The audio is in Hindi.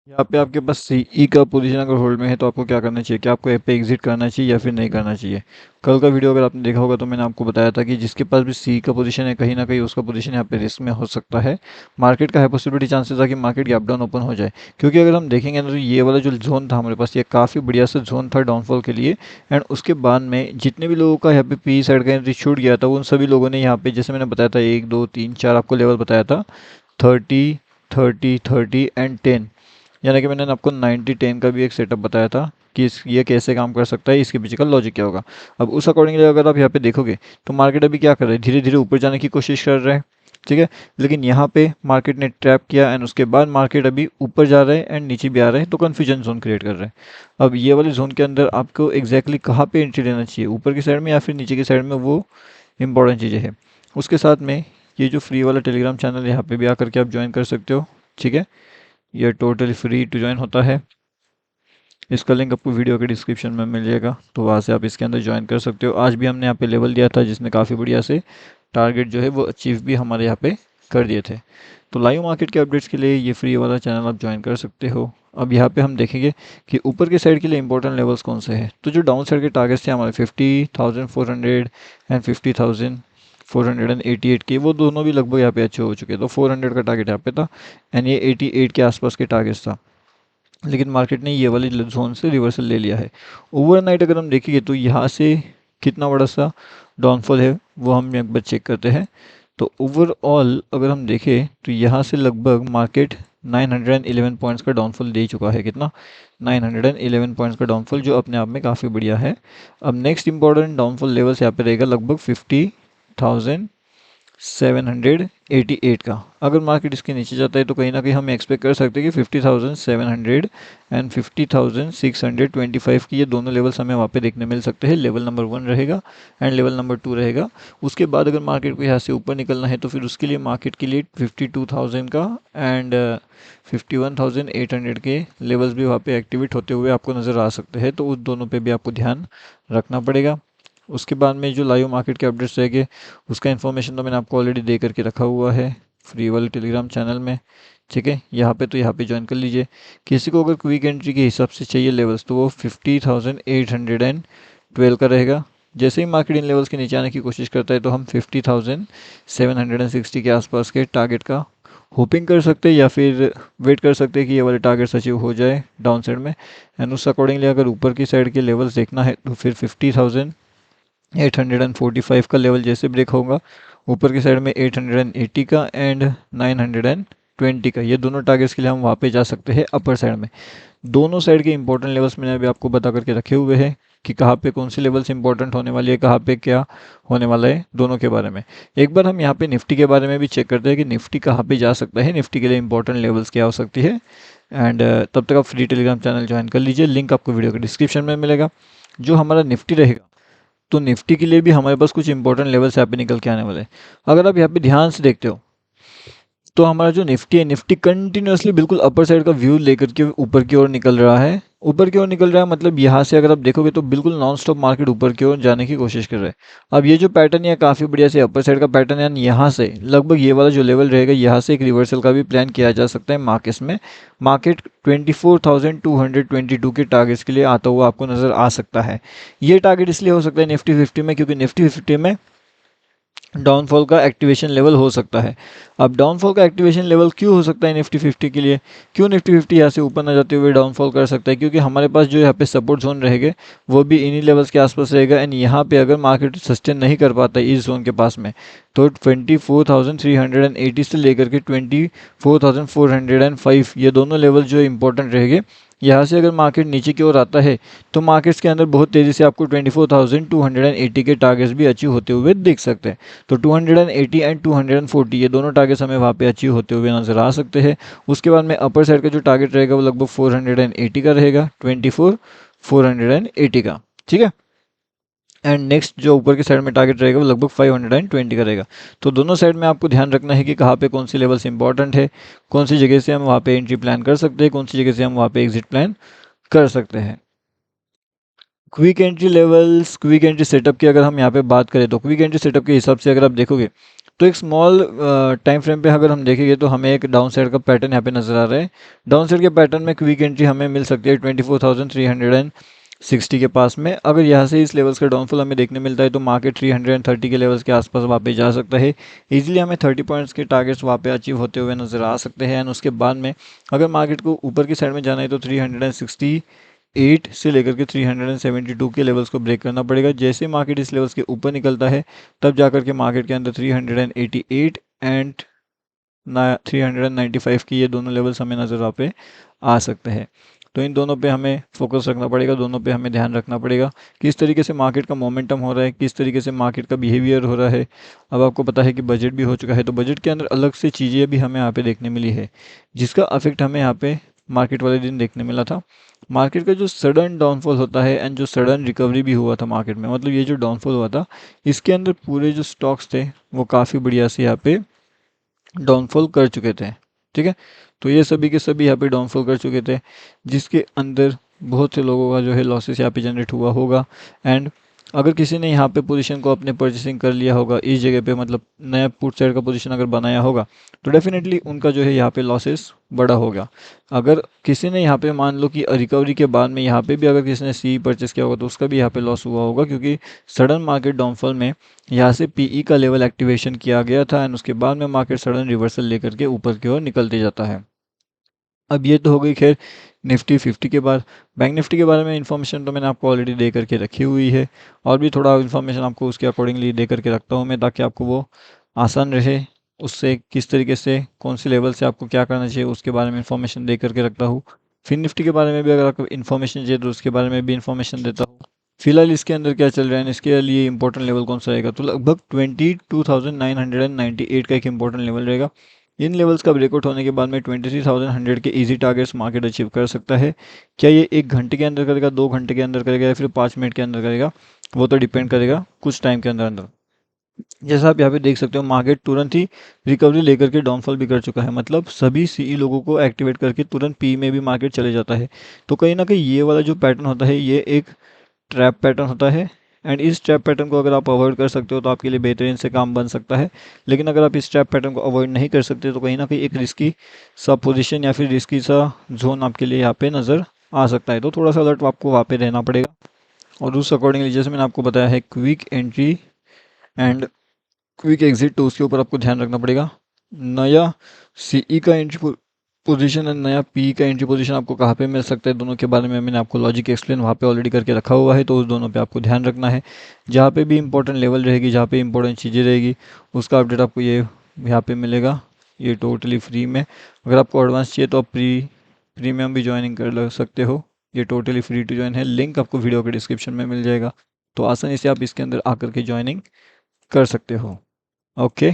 यहाँ पे आपके पास सी का पोजीशन अगर होल्ड में है तो आपको क्या करना चाहिए, कि आपको ऐप पे एग्जिट करना चाहिए या फिर नहीं करना चाहिए। कल का वीडियो अगर आपने देखा होगा तो मैंने आपको बताया था कि जिसके पास भी सी का पोजीशन है कहीं ना कहीं उसका पोजीशन यहाँ पे रिस्क में हो सकता है। मार्केट का है पॉसिबिलिटी चांसेस था कि मार्केट गैप डाउन ओपन हो जाए, क्योंकि अगर हम देखेंगे ना तो ये वाला जो जोन था हमारे पास ये काफ़ी बढ़िया सा जोन था डाउनफॉल के लिए। एंड उसके बाद में जितने भी लोगों का यहाँ पे पी साइड का एंट्री छूट गया था उन सभी लोगों ने यहाँ पे जैसे मैंने बताया था 1 2 3 4 आपको लेवल बताया था 30 30 एंड 10, यानी कि मैंने आपको 90-10 का भी एक सेटअप बताया था कि ये कैसे काम कर सकता है, इसके पीछे का लॉजिक क्या होगा। अब उस अकॉर्डिंगली अगर आप यहाँ पे देखोगे तो मार्केट अभी क्या कर रहा है, धीरे धीरे ऊपर जाने की कोशिश कर रहा है। ठीक है, लेकिन यहाँ पे मार्केट ने ट्रैप किया एंड उसके बाद मार्केट अभी ऊपर जा रहा है एंड नीचे भी आ रहा है, तो कन्फ्यूजन जोन क्रिएट कर रहा है। अब ये वाले जोन के अंदर आपको एग्जैक्टली कहाँ पे एंट्री लेना चाहिए, ऊपर की साइड में या फिर नीचे की साइड में, वो इंपॉर्टेंट चीज़ें हैं। उसके साथ में ये जो फ्री वाला टेलीग्राम चैनल है यहाँ पे भी आकर के आप ज्वाइन कर सकते हो। ठीक है, ये टोटली फ्री टू ज्वाइन होता है। इसका लिंक आपको वीडियो के डिस्क्रिप्शन में मिल जाएगा, तो वहाँ से आप इसके अंदर ज्वाइन कर सकते हो। आज भी हमने यहाँ पे लेवल दिया था जिसने काफ़ी बढ़िया से टारगेट जो है वो अचीव भी हमारे यहाँ पे कर दिए थे। तो लाइव मार्केट के अपडेट्स के लिए ये फ्री वाला चैनल आप ज्वाइन कर सकते हो। अब यहाँ पे हम देखेंगे कि ऊपर के साइड के लिए इंपॉर्टेंट लेवल्स कौन से हैं। तो जो डाउन साइड के टारगेट्स थे हमारे 50,400 एंड 50,488 के, वो दोनों भी लगभग यहाँ पे अच्छे हो चुके हैं। तो 400 का टारगेट यहाँ पे था एंड ये 88 के आसपास के टारगेट्स था, लेकिन मार्केट ने ये वाली जोन से रिवर्सल ले लिया है। ओवरनाइट अगर हम देखेंगे तो यहाँ से कितना बड़ा सा डाउनफॉल है वो हम एक बार चेक करते हैं। तो ओवरऑल अगर हम देखें तो यहाँ से लगभग मार्केट 911 पॉइंट्स का डाउनफॉल दे चुका है। कितना? 911 पॉइंट्स का डाउनफॉल, जो अपने आप में काफ़ी बढ़िया है। अब नेक्स्ट इंपॉर्टेंट डाउनफॉल लेवल्स यहाँ पे रहेगा लगभग 50,788 का। अगर मार्केट इसके नीचे जाता है तो कहीं ना कहीं हम एक्सपेक्ट कर सकते हैं कि 50,700 एंड 50,625 की ये दोनों लेवल्स हमें वहाँ पे देखने मिल सकते हैं। लेवल नंबर 1 रहेगा एंड लेवल नंबर 2 रहेगा। उसके बाद अगर मार्केट को यहाँ से ऊपर निकलना है तो फिर उसके लिए मार्केट के लिए 52,000 का एंड 51,800 के लेवल्स भी वहाँ पे एक्टिवेट होते हुए आपको नज़र आ सकते हैं। तो उस दोनों पे भी आपको ध्यान रखना पड़ेगा। उसके बाद में जो लाइव मार्केट के अपडेट्स रहेंगे उसका इन्फॉर्मेशन तो मैंने आपको ऑलरेडी दे करके रखा हुआ है फ्री वाले टेलीग्राम चैनल में। ठीक है, यहाँ पे तो यहाँ पे ज्वाइन कर लीजिए। किसी को अगर क्विक एंट्री के हिसाब से चाहिए लेवल्स तो वो 50,812 का रहेगा। जैसे ही मार्केट इन लेवल्स के नीचे आने की कोशिश करता है तो हम 50,760 के आसपास के टारगेट का होपिंग कर सकते हैं या फिर वेट कर सकते हैं कि ये वाले टारगेट्स अचीव हो जाए डाउन साइड में। एंड उस अकॉर्डिंगली अगर ऊपर की साइड के लेवल्स देखना है तो फिर 50,845 का लेवल जैसे ब्रेक होगा, ऊपर की साइड में 880 का एंड 920 का, ये दोनों टारगेट्स के लिए हम वहाँ पे जा सकते हैं अपर साइड में। दोनों साइड के इंपॉर्टेंट लेवल्स मैंने अभी आपको बता करके रखे हुए हैं कि कहाँ पे कौन सी लेवल्स इंपॉर्टेंट होने वाली है, कहाँ पे क्या होने वाला है, दोनों के बारे में। एक बार हम यहाँ पे निफ्टी के बारे में भी चेक करते हैं कि निफ्टी कहाँ पे जा सकता है, निफ्टी के लिए इंपॉर्टेंट लेवल्स क्या हो सकती है। एंड तब तक आप फ्री टेलीग्राम चैनल ज्वाइन कर लीजिए, लिंक आपको वीडियो के डिस्क्रिप्शन में मिलेगा। जो हमारा निफ्टी रहेगा तो निफ्टी के लिए भी हमारे पास कुछ इंपॉर्टेंट लेवल्स यहाँ पे निकल के आने वाले हैं। अगर आप यहाँ पे ध्यान से देखते हो तो हमारा जो निफ्टी है, निफ्टी कंटिन्यूअसली बिल्कुल अपर साइड का व्यू लेकर के ऊपर की ओर निकल रहा है। ऊपर की ओर निकल रहा है मतलब यहाँ से अगर आप देखोगे तो बिल्कुल नॉन स्टॉप मार्केट ऊपर की ओर जाने की कोशिश कर रहा है। अब ये जो पैटर्न है काफ़ी बढ़िया से अपर साइड का पैटर्न है, यहाँ से लगभग ये वाला जो लेवल रहेगा यहाँ से एक रिवर्सल का भी प्लान किया जा सकता है मार्केट्स में। मार्केट 24,222 के टारगेट्स के लिए आता हुआ आपको नज़र आ सकता है। ये टारगेट इसलिए हो सकता है निफ्टी 50 में क्योंकि निफ्टी 50 में डाउनफॉल का एक्टिवेशन लेवल हो सकता है। अब डाउनफॉल का एक्टिवेशन लेवल क्यों हो सकता है निफ्टी 50 के लिए, क्यों निफ्टी 50 यहाँ से ऊपर ना जाते हुए डाउनफॉल कर सकता है, क्योंकि हमारे पास जो यहाँ पे सपोर्ट जोन रहेंगे वो भी इन्हीं लेवल्स के आसपास रहेगा। एंड यहाँ पे अगर मार्केट सस्टेन नहीं कर पाता है इस जोन के पास में तो 24,380 से लेकर के 24,405 ये दोनों लेवल जो इंपॉर्टेंट रहेंगे। यहाँ से अगर मार्केट नीचे की ओर आता है तो मार्केट्स के अंदर बहुत तेज़ी से आपको 24,280 के टारगेट्स भी अचीव होते हुए देख सकते हैं। तो 280 एंड 240 ये दोनों टारगेट्स हमें वहाँ पे अचीव होते हुए नजर आ सकते हैं। उसके बाद में अपर साइड का जो टारगेट रहेगा वो लगभग 480 का रहेगा, 24,480 का। ठीक है, एंड नेक्स्ट जो ऊपर की साइड में टारगेट रहेगा वो लगभग 520 का रहेगा। तो दोनों साइड में आपको ध्यान रखना है कि कहाँ पे कौन सी लेवल्स इंपॉर्टेंट है, कौन सी जगह से हम वहाँ पे एंट्री प्लान कर सकते हैं, कौन सी जगह से हम वहाँ पे एग्जिट प्लान कर सकते हैं। Quick entry levels, quick entry setup की अगर हम यहाँ पे बात करें तो क्विक एंट्री सेटअप के हिसाब से अगर आप देखोगे तो एक स्मॉल टाइम फ्रेम पे अगर हम देखेंगे तो हमें एक डाउन साइड का पैटर्न यहाँ पे नज़र आ रहा है। डाउन साइड के पैटर्न में क्विक एंट्री हमें मिल सकती है 24,360 के पास में। अगर यहाँ से इस लेवल्स का डाउनफॉल हमें देखने मिलता है तो मार्केट 330 के लेवल्स के आसपास वहाँ पे जा सकता है। इजीली हमें 30 पॉइंट्स के टारगेट्स वहाँ पे अचीव होते हुए नज़र आ सकते हैं। एंड उसके बाद में अगर मार्केट को ऊपर की साइड में जाना है तो 368 से लेकर के 372 के लेवल्स को ब्रेक करना पड़ेगा। जैसे मार्केट इस लेवल्स के ऊपर निकलता है तब जाकर के मार्केट के अंदर 388 एंड 395 की ये दोनों लेवल्स हमें नज़र वहाँ पे आ सकते हैं। तो इन दोनों पे हमें फोकस रखना पड़ेगा, दोनों पे हमें ध्यान रखना पड़ेगा किस तरीके से मार्केट का मोमेंटम हो रहा है, किस तरीके से मार्केट का बिहेवियर हो रहा है। अब आपको पता है कि बजट भी हो चुका है, तो बजट के अंदर अलग से चीज़ें भी हमें यहाँ पे देखने मिली है जिसका अफेक्ट हमें यहाँ पे मार्केट वाले दिन देखने मिला था। मार्केट का जो सडन डाउनफॉल होता है एंड जो सडन रिकवरी भी हुआ था मार्केट में, मतलब ये जो डाउनफॉल हुआ था इसके अंदर पूरे जो स्टॉक्स थे वो काफ़ी बढ़िया से यहाँ पे डाउनफॉल कर चुके थे। ठीक है, तो ये सभी के सभी यहाँ पे डाउनफॉल कर चुके थे जिसके अंदर बहुत से लोगों का जो है लॉसेस यहाँ पे जनरेट हुआ होगा। एंड अगर किसी ने यहाँ पे पोजीशन को अपने परचेसिंग कर लिया होगा इस जगह पे, मतलब नया पुट साइड का पोजीशन अगर बनाया होगा तो डेफिनेटली उनका जो है यहाँ पे लॉसेस बड़ा होगा। अगर किसी ने यहाँ पे मान लो कि रिकवरी के बाद में यहाँ पे भी अगर किसी ने सी परचेस किया होगा तो उसका भी यहाँ पे लॉस हुआ होगा, क्योंकि सडन मार्केट डाउनफॉल में यहाँ से पीई का लेवल एक्टिवेशन किया गया था एंड उसके बाद में मार्केट सडन रिवर्सल लेकर के ऊपर की ओर निकलते जाता है। अब ये तो हो गई खैर निफ्टी 50 के बाद। बैंक निफ्टी के बारे में इन्फॉर्मेशन तो मैंने आपको ऑलरेडी दे करके रखी हुई है, और भी थोड़ा इन्फॉर्मेशन आपको उसके अकॉर्डिंगली दे करके रखता हूँ मैं ताकि आपको वो आसान रहे। उससे किस तरीके से कौन से लेवल से आपको क्या करना चाहिए उसके बारे में इन्फॉर्मेशन दे करके रखता हूँ। फिर निफ्टी के बारे में भी अगर आपको इन्फॉर्मेशन चाहिए तो उसके बारे में भी इन्फॉर्मेशन देता हूँ। फिलहाल इसके अंदर क्या चल रहा है, इसके लिए इंपॉर्टेंट लेवल कौन सा रहेगा, तो लगभग 22,998 का एक इंपॉर्टेंट लेवल रहेगा। इन लेवल्स का ब्रेकआउट होने के बाद में 23,100 के इजी टारगेट्स मार्केट अचीव कर सकता है। क्या ये 1 घंटे के अंदर करेगा, 2 घंटे के अंदर करेगा या फिर 5 मिनट के अंदर करेगा, वो तो डिपेंड करेगा कुछ टाइम के अंदर अंदर। जैसा आप यहाँ पे देख सकते हो मार्केट तुरंत ही रिकवरी लेकर के डाउनफॉल भी कर चुका है, मतलब सभी सीई लोगों को एक्टिवेट करके तुरंत पी में भी मार्केट चले जाता है। तो कहीं ना कहीं ये वाला जो पैटर्न होता है ये एक ट्रैप पैटर्न होता है। एंड इस ट्रैप पैटर्न को अगर आप अवॉइड कर सकते हो तो आपके लिए बेहतरीन से काम बन सकता है। लेकिन अगर आप इस ट्रैप पैटर्न को अवॉइड नहीं कर सकते तो कहीं ना कहीं एक रिस्की सा पोजीशन या फिर रिस्की सा जोन आपके लिए यहाँ पे नज़र आ सकता है। तो थोड़ा सा अलर्ट आपको वहाँ पे रहना पड़ेगा। और उस अकॉर्डिंगली जैसे मैंने आपको बताया है quick entry and quick exit, तो उसके ऊपर आपको ध्यान रखना पड़ेगा। नया सीई का एंट्री पोजीशन है, नया पी का एंट्री पोजीशन आपको कहाँ पे मिल सकता है, दोनों के बारे में मैंने आपको लॉजिक एक्सप्लेन वहाँ पे ऑलरेडी करके रखा हुआ है। तो उस दोनों पे आपको ध्यान रखना है। जहाँ पे भी इंपॉर्टेंट लेवल रहेगी, जहाँ पे इंपॉर्टेंट चीज़ें रहेगी उसका अपडेट आपको ये यहाँ पे मिलेगा, ये टोटली फ्री में। अगर आपको एडवांस चाहिए तो आप प्रीमियम भी ज्वाइनिंग कर सकते हो। ये टोटली फ्री टू ज्वाइन है, लिंक आपको वीडियो के डिस्क्रिप्शन में मिल जाएगा। तो आसानी से आप इसके अंदर आकर के ज्वाइनिंग कर सकते हो। ओके।